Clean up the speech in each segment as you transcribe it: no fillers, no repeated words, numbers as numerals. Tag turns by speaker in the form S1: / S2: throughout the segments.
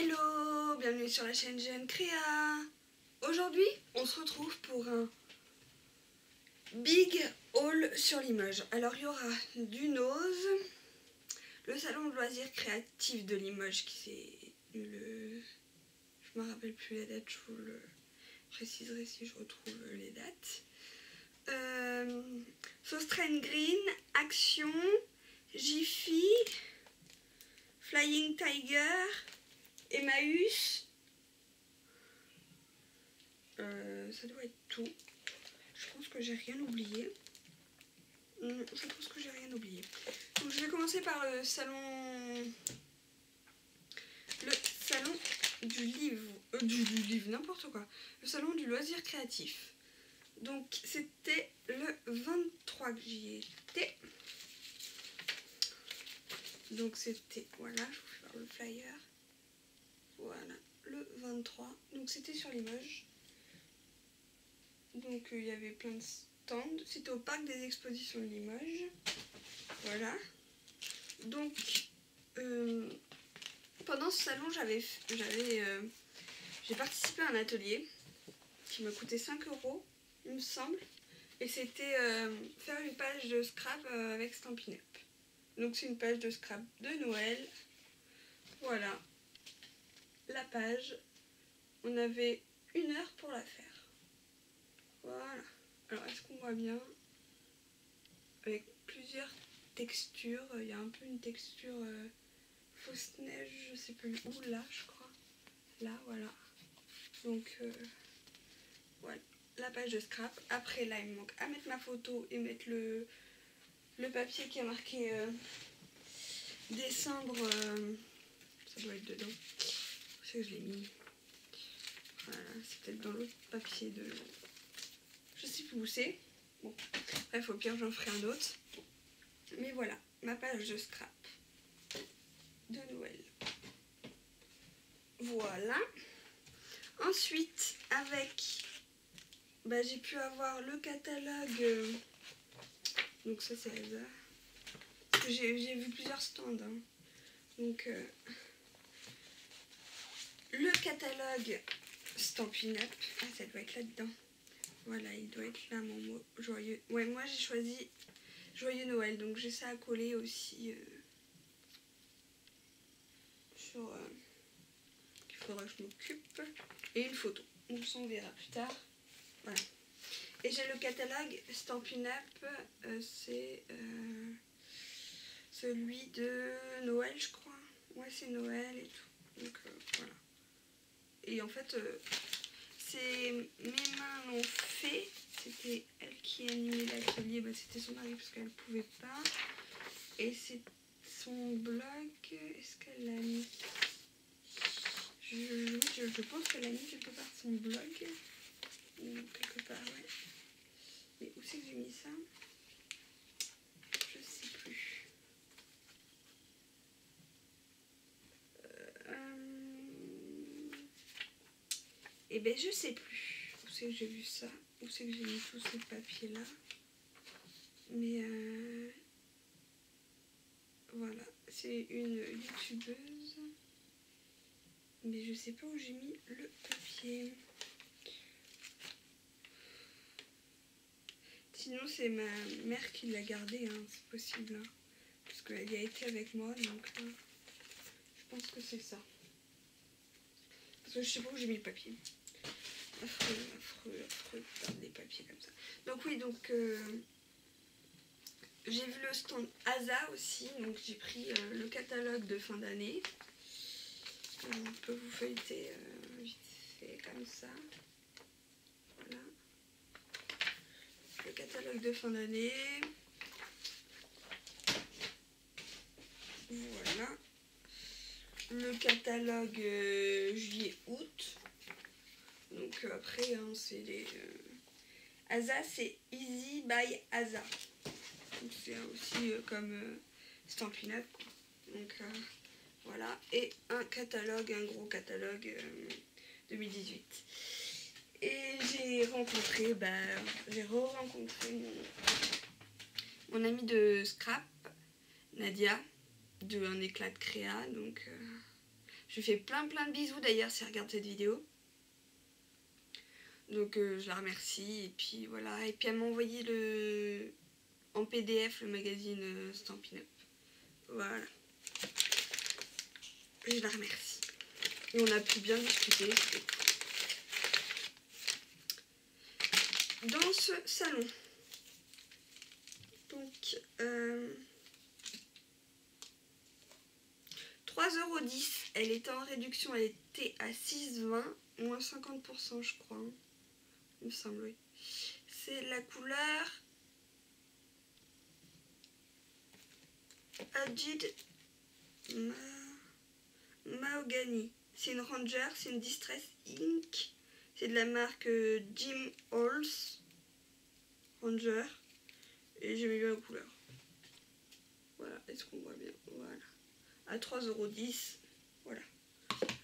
S1: Hello, bienvenue sur la chaîne GN Créa. Aujourd'hui, on se retrouve pour un big haul sur Limoges. Alors, il y aura du Nose, le salon de loisirs créatifs de Limoges qui c'est le... Je me rappelle plus les dates, je vous le préciserai si je retrouve les dates. Sostrain Green, Action, Jiffy, Flying Tiger, Emmaüs, ça doit être tout. Je pense que j'ai rien oublié. Je pense que j'ai rien oublié. Donc je vais commencer par le salon du livre, du livre, n'importe quoi. Le salon du loisir créatif. Donc c'était le 23 que j'y étais. Donc c'était, voilà, je vous fais voir le flyer. Voilà, le 23. Donc c'était sur Limoges. Donc il y avait plein de stands. C'était au parc des expositions de Limoges. Voilà. Donc pendant ce salon, j'ai participé à un atelier qui m'a coûté 5 €, il me semble. Et c'était faire une page de scrap avec Stampin' Up. Donc c'est une page de scrap de Noël. Voilà. La page. On avait 1 heure pour la faire. Voilà. Alors est-ce qu'on voit bien? Avec plusieurs textures. Il y a un peu une texture fausse neige, je sais plus où, là je crois. Là, voilà. Donc voilà. La page de scrap. Après là il me manque à mettre ma photo et mettre le papier qui a marqué décembre. Ça doit être dedans. Je sais que je l'ai mis. Voilà, c'est peut-être dans l'autre papier de... Je sais plus où c'est. Bon, bref, au pire j'en ferai un autre. Mais voilà, ma page de scrap de Noël. Voilà. Ensuite, avec... j'ai pu avoir le catalogue. Donc ça c'est hasard. Parce que j'ai vu plusieurs stands. Hein. Donc le catalogue Stampin' Up. Ah, ça doit être là-dedans. Voilà, il doit être là, mon mot joyeux. Ouais, moi j'ai choisi Joyeux Noël, donc j'ai ça à coller aussi sur... il faudra que je m'occupe. Et une photo, donc ça on verra plus tard. Voilà. Et j'ai le catalogue Stampin' Up, c'est celui de Noël, je crois. Ouais, c'est Noël et tout. Donc voilà. Et en fait... mes mains l'ont fait, c'était elle qui animait l'atelier, c'était son mari parce qu'elle ne pouvait pas. Et c'est son blog, est-ce qu'elle l'a mis? Je pense qu'elle a mis quelque part son blog, ou quelque part, ouais. Mais où c'est que j'ai mis ça? Je sais plus. Et ben je sais plus où c'est que j'ai vu ça, où c'est que j'ai mis tous ces papiers là. Mais voilà, c'est une youtubeuse. Mais je sais pas où j'ai mis le papier. Sinon c'est ma mère qui l'a gardé, hein, c'est possible. Hein, parce qu'elle y a été avec moi, donc je pense que c'est ça. Parce que je sais pas où j'ai mis le papier. Affreux, affreux, affreux de perdre des papiers comme ça. Donc oui, donc j'ai vu le stand ASA aussi, donc j'ai pris le catalogue de fin d'année. On peut vous feuilleter vite fait comme ça. Voilà. Le catalogue de fin d'année. Voilà. Le catalogue juillet-août. Donc après, hein, c'est les... ASA, c'est Easy by ASA. Donc c'est aussi comme Stampin' Up. Donc voilà. Et un catalogue, un gros catalogue 2018. Et j'ai rencontré, j'ai re-rencontré mon amie de scrap, Nadia, de Un éclat de créa. Donc Je lui fais plein de bisous d'ailleurs si elle regarde cette vidéo. Donc je la remercie et puis voilà. Et puis elle m'a envoyé en PDF le magazine Stampin' Up. Voilà. Je la remercie. Et on a pu bien discuter. Dans ce salon. Donc 3,10 €. Elle était en réduction, elle était à 6,20 €, moins 50% je crois. Hein. Il me semble, oui. C'est la couleur Aged Mahogany. C'est une Ranger, c'est une Distress Ink. C'est de la marque Jim Halls Ranger. Et j'aime bien la couleur. Voilà, est-ce qu'on voit bien? Voilà. À 3,10 €. Voilà.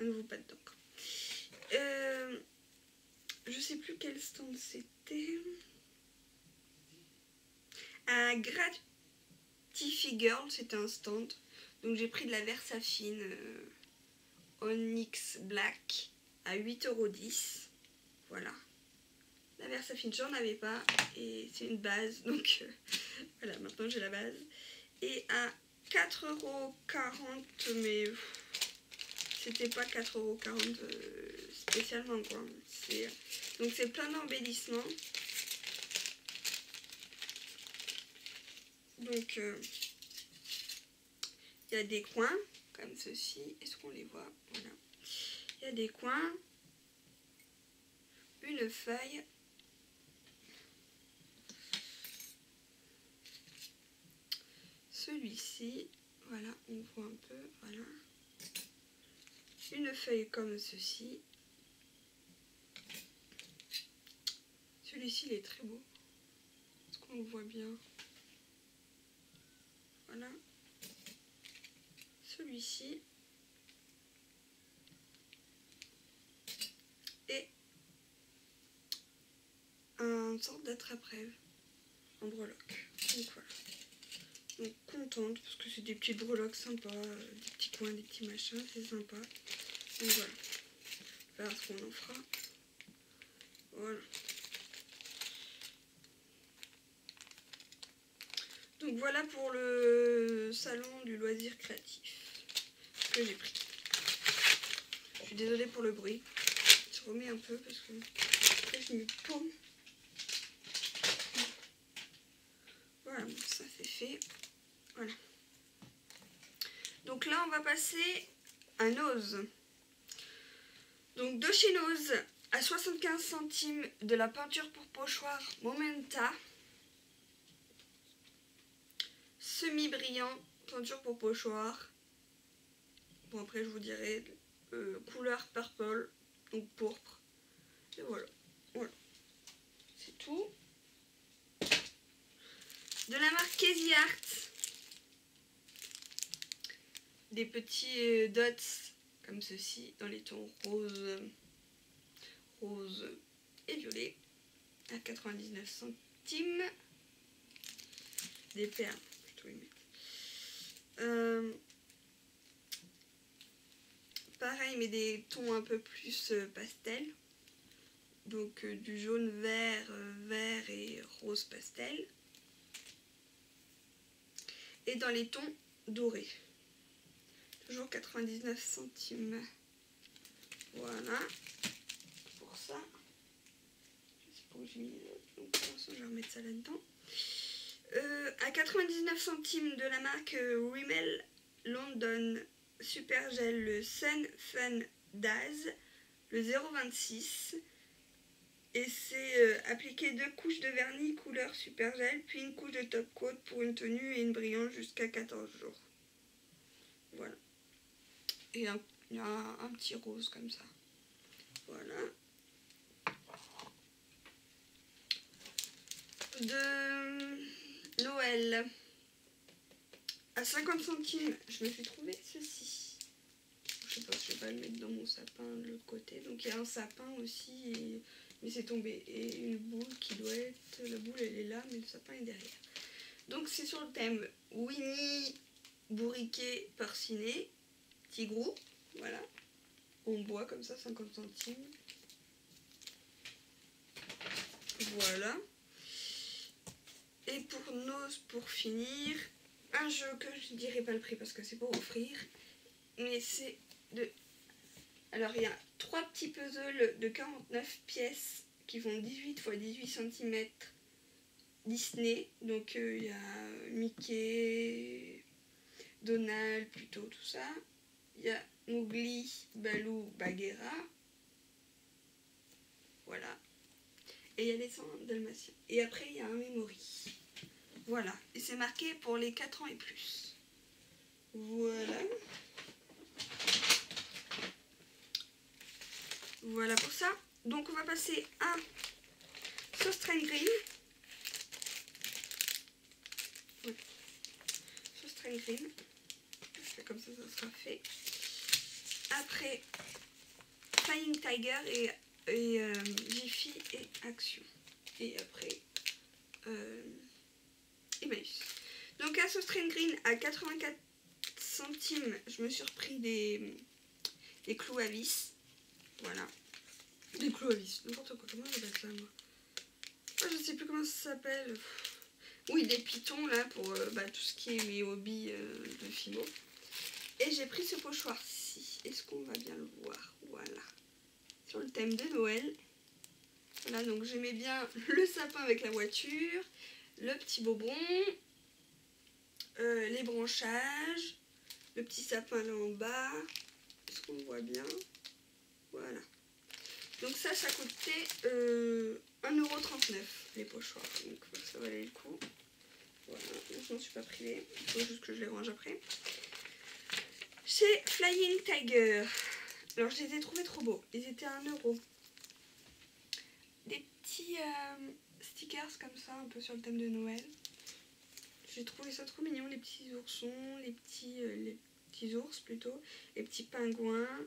S1: Un nouveau pas dedans. Je sais plus quel stand c'était. À Gratify Girl, c'était un stand. Donc j'ai pris de la Versafine Onyx Black à 8,10 €. Voilà. La Versafine, j'en avais pas. Et c'est une base. Donc voilà, maintenant j'ai la base. Et à 4,40 €, mais c'était pas 4,40 € spécialement quoi. Donc c'est plein d'embellissements. Donc il y a des coins comme ceci. Est-ce qu'on les voit? Voilà. Il y a des coins, une feuille, celui-ci, voilà, on voit un peu, voilà. Une feuille comme ceci. Celui-ci, il est très beau. Est-ce qu'on le voit bien? Voilà. Celui-ci. Et un sorte d'attrape-rêve en breloque. Donc voilà. Donc contente parce que c'est des petites breloques sympas, des petits coins, des petits machins, c'est sympa. Donc voilà. On verra ce qu'on en fera. Voilà. Donc voilà pour le salon du loisir créatif que j'ai pris. Je suis désolée pour le bruit. Je remets un peu parce que après je me paume. Voilà, bon, ça c'est fait. Voilà. Donc là on va passer à Nose. Donc de chez Nose, à 75 centimes de la peinture pour pochoir Momenta. Semi-brillant, peinture pour pochoir. Bon après je vous dirai couleur purple, donc pourpre. Et voilà. Voilà. C'est tout. De la marque Casey Art. Des petits dots comme ceci dans les tons rose et violet à 99 centimes. Des perles, plutôt y mettre. Pareil, mais des tons un peu plus pastel. Donc du jaune, vert, vert et rose pastel. Et dans les tons dorés. Toujours 99 centimes. Voilà. Pour ça. Je sais pas où j'ai mis les autres. Donc pour l'instant, je vais remettre ça là-dedans. À 99 centimes de la marque Rimmel London Super Gel, le Sun Fun Daz, le 0,26. Et c'est appliquer 2 couches de vernis couleur Super Gel, puis une couche de top coat pour une tenue et une brillante jusqu'à 14 jours. Voilà. Et il y a un petit rose comme ça. Voilà. De Noël. À 50 centimes, je me suis trouvé ceci. Je sais pas, je vais pas le mettre dans mon sapin de l'autre côté. Donc il y a un sapin aussi, mais c'est tombé. Et une boule qui doit être... La boule elle est là, mais le sapin est derrière. Donc c'est sur le thème Winnie, bourriquet, porcinet, tigrou. Voilà. En bois comme ça, 50 centimes. Voilà. Et pour finir, un jeu que je dirais pas le prix parce que c'est pour offrir. Mais c'est de... Alors il y a 3 petits puzzles de 49 pièces qui font 18 x 18 cm Disney. Donc il y a Mickey, Donald plutôt, tout ça. Il y a Mowgli, Baloo, Bagheera. Voilà. Et il y a les 100 dalmatiens. Et après il y a un memory. Voilà. Et c'est marqué pour les 4 ans et plus. Voilà. Voilà pour ça. Donc on va passer à sauce train green. Ouais. Sauce train green. Comme ça sera fait. Après Flying Tiger et Jiffy et Action. Et après Emmaüs. Donc à sauce train green à 84 centimes, je me suis repris des clous à vis. Voilà. Des clous à vis, n'importe quoi. Comment on appelle ça, moi? Oh, je sais plus comment ça s'appelle. Oui, des pitons là pour tout ce qui est mes hobbies de Fimo. Et j'ai pris ce pochoir-ci. Est-ce qu'on va bien le voir? Voilà. Sur le thème de Noël. Voilà, donc j'aimais bien le sapin avec la voiture, le petit bobon, les branchages, le petit sapin là en bas. Est-ce qu'on voit bien? Voilà. Donc ça coûtait 1,39 € les pochoirs. Donc ça valait le coup. Voilà, je m'en suis pas privée. Il faut juste que je les range après. Chez Flying Tiger. Alors je les ai trouvés trop beaux. Ils étaient à 1 €. Des petits stickers comme ça, un peu sur le thème de Noël. J'ai trouvé ça trop mignon, les petits oursons, les petits ours plutôt, les petits pingouins,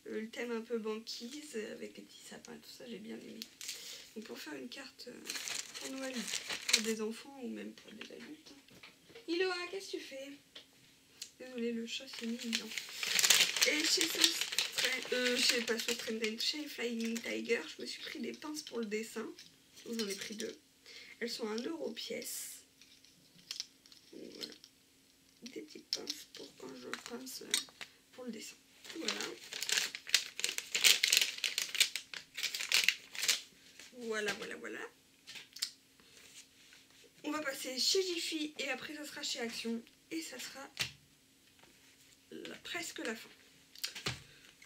S1: le thème un peu banquise avec les petits sapins, tout ça j'ai bien aimé. Donc pour faire une carte pour Noël, pour des enfants ou même pour des adultes. Iloa, qu'est-ce que tu fais? Désolée, le chat s'est mis dedans. Et chez chez Flying Tiger, je me suis pris des pinces pour le dessin. J'en ai pris 2. Elles sont à 1 € pièce. Donc, voilà. Des petites pinces pour quand je pince pour le dessin. Voilà. Voilà. On va passer chez Jiffy et après ça sera chez Action. Et ça sera presque la fin.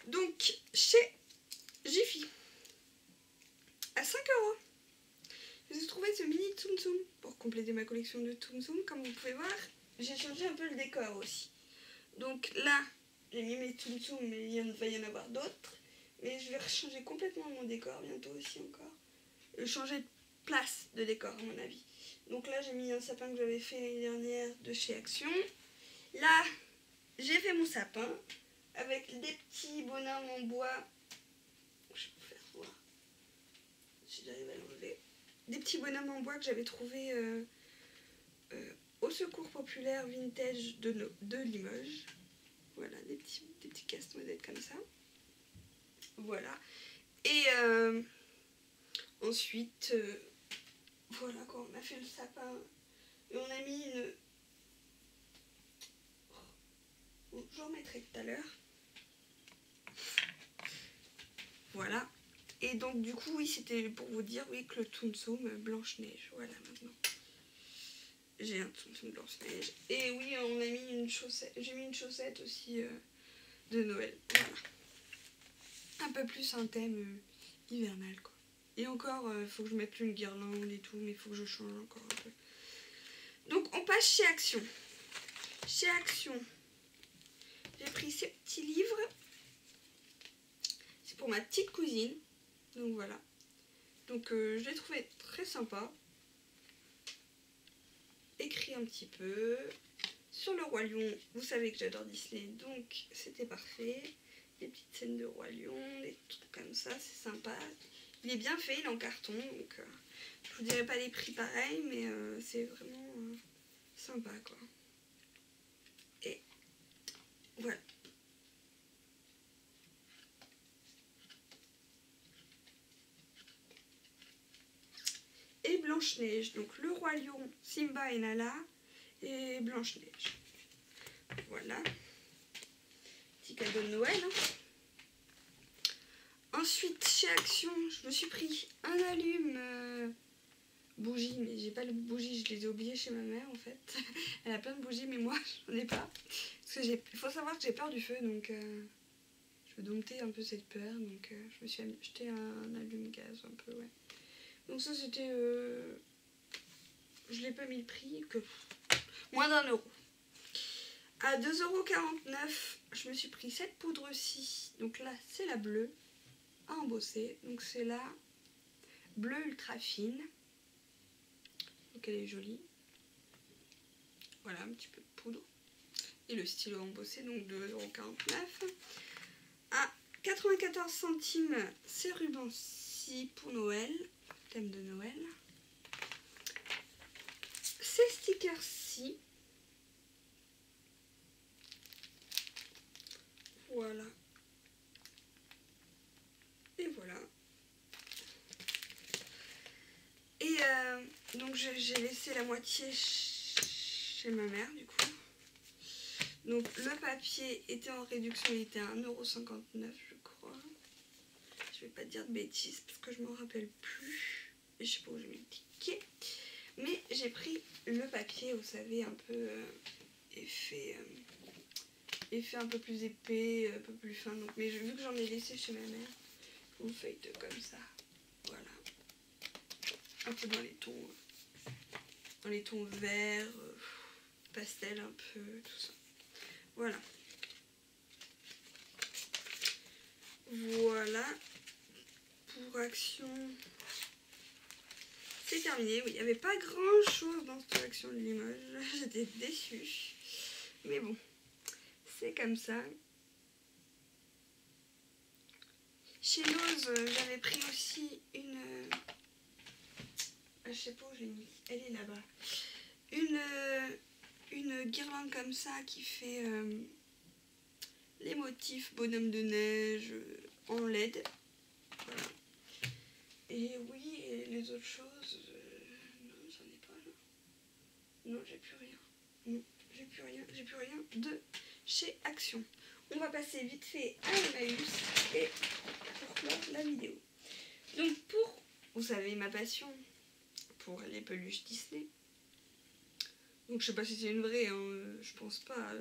S1: Donc chez Jiffy, à 5 €. J'ai trouvé ce mini Tsum Tsum pour compléter ma collection de Tsum Tsum. Comme vous pouvez voir, j'ai changé un peu le décor aussi. Donc là, j'ai mis mes Tsum Tsum, mais il va y en avoir d'autres. Mais je vais changer complètement mon décor bientôt aussi encore. Changer de place de décor à mon avis. Donc là, j'ai mis un sapin que j'avais fait l'année dernière de chez Action. Là, j'ai fait mon sapin avec des petits bonhommes en bois. Je vais vous faire voir si j'arrive à l'enlever. Des petits bonhommes en bois que j'avais trouvé au secours populaire vintage de Limoges. Voilà, des petits casse-modèles comme ça. Voilà. Et ensuite, voilà, quand on a fait le sapin, et on a mis une... Je remettrai tout à l'heure. Voilà. Et donc du coup, oui, c'était pour vous dire, oui, que le Tsum Tsum Blanche-Neige. Voilà, maintenant. J'ai un Tsum Tsum Blanche-Neige. Et oui, on a mis une chaussette. J'ai mis une chaussette aussi de Noël. Voilà. Un peu plus un thème hivernal, quoi. Et encore, il faut que je mette une guirlande et tout, mais il faut que je change encore un peu. Donc, on passe chez Action. Chez Action, j'ai pris ces petits livres. C'est pour ma petite cousine. Donc, voilà. Donc, je l'ai trouvé très sympa. Écrit un petit peu. Sur le Roi Lion, vous savez que j'adore Disney, donc c'était parfait. Des petites scènes de Roi Lion, des trucs comme ça, c'est sympa. Il est bien fait, il est en carton, donc je vous dirai pas les prix pareils, mais c'est vraiment sympa, quoi. Et voilà. Blanche-Neige. Donc le Roi Lion, Simba et Nala et Blanche-Neige. Voilà. Petit cadeau de Noël. Hein. Ensuite, chez Action, je me suis pris un allume bougie, mais j'ai pas de bougie, je les ai oubliées chez ma mère en fait. Elle a plein de bougies, mais moi j'en ai pas. Parce que il faut savoir que j'ai peur du feu, donc je veux dompter un peu cette peur. Donc je me suis acheté un allume-gaz un peu, ouais. Donc ça c'était... je l'ai pas mis le prix, que moins d'1 €. À 2,49 €, je me suis pris cette poudre-ci. Donc là, c'est la bleue à embosser. Donc c'est la bleue ultra fine. Donc elle est jolie. Voilà, un petit peu de poudre. Et le stylo embossé, donc 2,49 €. À 94 centimes, ces rubans-ci pour Noël. Thème de Noël. Ces stickers-ci. Voilà. Et voilà. Et donc j'ai laissé la moitié chez ma mère du coup. Donc le papier était en réduction, il était à 1,59 € je crois. Je vais pas dire de bêtises parce que je m'en rappelle plus. Et je sais pas où j'ai mis le ticket. Mais j'ai pris le papier, vous savez, un peu effet un peu plus épais, un peu plus fin. Donc, mais vu que j'en ai laissé chez ma mère, je vous feuillete comme ça. Voilà. Un peu dans les tons verts, pastel un peu, tout ça. Voilà. Voilà. Pour Action, c'est terminé. Oui, il n'y avait pas grand chose dans cette Action de Limoges. J'étais déçue. Mais bon, c'est comme ça. Chez Lowe's, j'avais pris aussi une... je sais pas où je l'ai mis. Elle est là-bas. Une guirlande comme ça qui fait les motifs bonhomme de neige en LED. Voilà. Et oui, et les autres choses, non, j'en ai pas là. Non, j'ai plus rien. Non, j'ai plus rien de chez Action. On va passer vite fait à Emmaüs et pour clore la vidéo. Donc vous savez ma passion pour les peluches Disney. Donc je sais pas si c'est une vraie, hein, je pense pas,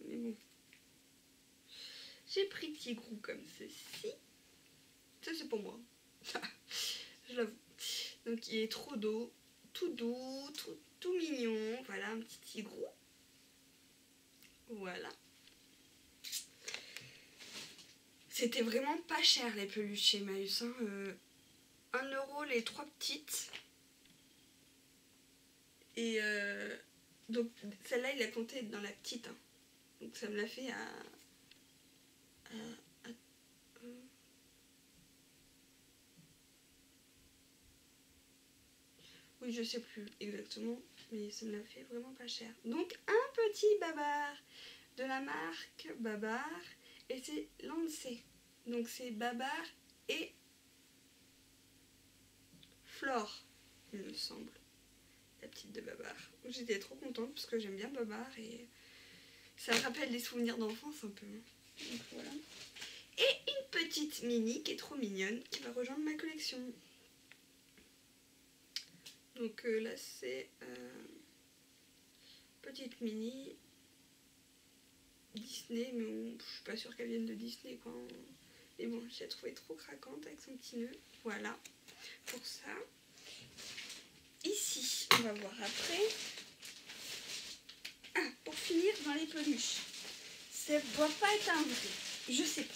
S1: mais bon. J'ai pris Tigrou comme ceci. Ça c'est pour moi. Je l'avoue. Donc il est trop doux, tout doux, tout mignon. Voilà un petit Tigrou. Voilà. C'était vraiment pas cher les peluches chez Emmaüs. Hein. 1 € les 3 petites. Et donc celle-là il a compté dans la petite. Hein. Donc ça me l'a fait à oui, je sais plus exactement, mais ça me l'a fait vraiment pas cher. Donc un petit Babar de la marque Babar et c'est lancé. Donc c'est Babar et Flore, il me semble. La petite de Babar. J'étais trop contente parce que j'aime bien Babar et ça me rappelle des souvenirs d'enfance un peu. Donc voilà. Et une petite mini qui est trop mignonne qui va rejoindre ma collection. Donc là c'est petite mini Disney, mais bon, je suis pas sûre qu'elle vienne de Disney quoi. Mais bon, je l'ai trouvée trop craquante avec son petit nœud. Voilà pour ça. Ici, on va voir après. Ah, pour finir dans les peluches. Ça ne doit pas être un vrai. Je sais pas.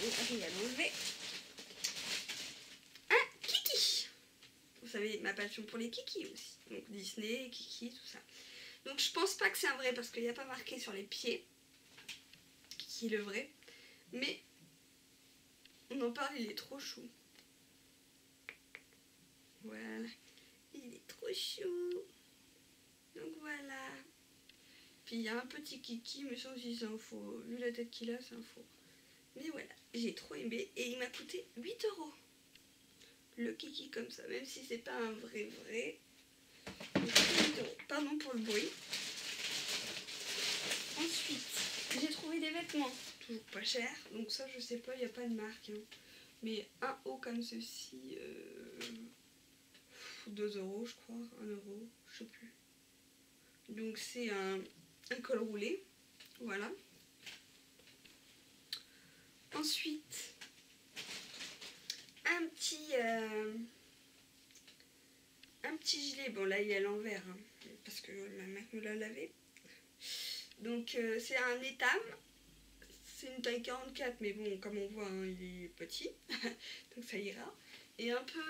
S1: On va l'enlever. Un Kiki. Vous savez, ma passion pour les Kiki aussi. Donc Disney, Kiki, tout ça. Donc je pense pas que c'est un vrai parce qu'il n'y a pas marqué sur les pieds. Kiki le vrai. Mais on en parle, il est trop chou. Voilà. Il est trop chou. Donc voilà. Puis il y a un petit Kiki, mais ça aussi c'est un faux. Vu la tête qu'il a, c'est un faux. Mais voilà, j'ai trop aimé et il m'a coûté 8 €. le kiki comme ça, même si c'est pas un vrai. Donc, 8 €. Pardon pour le bruit. Ensuite, j'ai trouvé des vêtements, toujours pas chers, donc ça je sais pas, il n'y a pas de marque, hein. Mais un haut comme ceci, 2 € je crois, 1 €, je sais plus. Donc c'est un col roulé, voilà. Ensuite, un petit gilet, bon là il est à l'envers, hein, parce que ma mère me l'a lavé. Donc c'est un étam, c'est une taille 44, mais bon comme on voit hein, il est petit, donc ça ira. Et un peu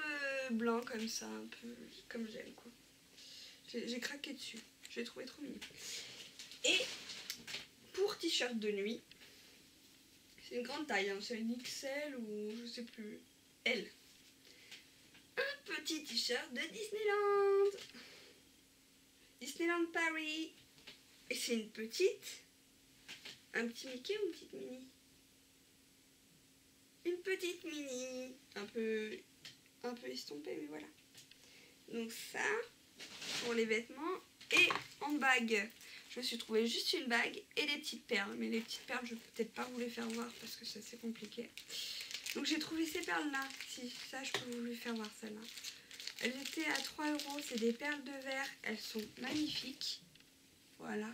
S1: blanc comme ça, un peu comme j'aime quoi. J'ai craqué dessus, je l'ai trouvé trop mignon. Et pour t-shirt de nuit, c'est une grande taille, hein, c'est une XL ou je sais plus, L. Un petit t-shirt de Disneyland Paris. Et c'est un petit Mickey ou une petite Minnie? Une petite Minnie, un peu estompée, mais voilà. Donc ça, pour les vêtements. Et en bague, je me suis trouvé juste une bague et des petites perles. Mais les petites perles, je vais peut-être pas vous les faire voir parce que c'est assez compliqué. Donc j'ai trouvé ces perles-là. Si, ça, je peux vous les faire voir, celles-là. Elles étaient à 3 €. C'est des perles de verre. Elles sont magnifiques. Voilà.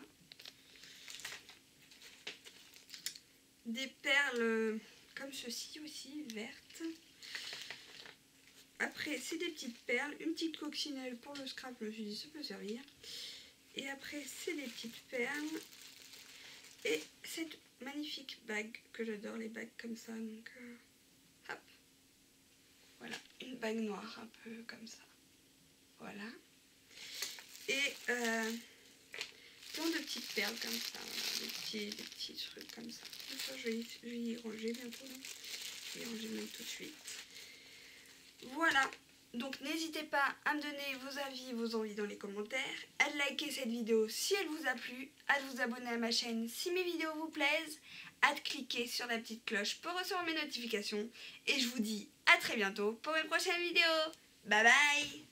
S1: Des perles comme ceci aussi, vertes. Après, c'est des petites perles. Une petite coccinelle pour le scrap. Je me suis dit, ça peut servir. Et après, c'est des petites perles. Et cette magnifique bague que j'adore, les bagues comme ça. Donc, hop. Voilà, une bague noire un peu comme ça. Voilà. Et plein de petites perles comme ça. Voilà, des petits trucs comme ça. Donc ça, je vais y ranger bientôt. Donc. Je vais y ranger même tout de suite. Voilà. Donc n'hésitez pas à me donner vos avis, vos envies dans les commentaires, à liker cette vidéo si elle vous a plu, à vous abonner à ma chaîne si mes vidéos vous plaisent, à cliquer sur la petite cloche pour recevoir mes notifications. Et je vous dis à très bientôt pour mes prochaines vidéos. Bye bye!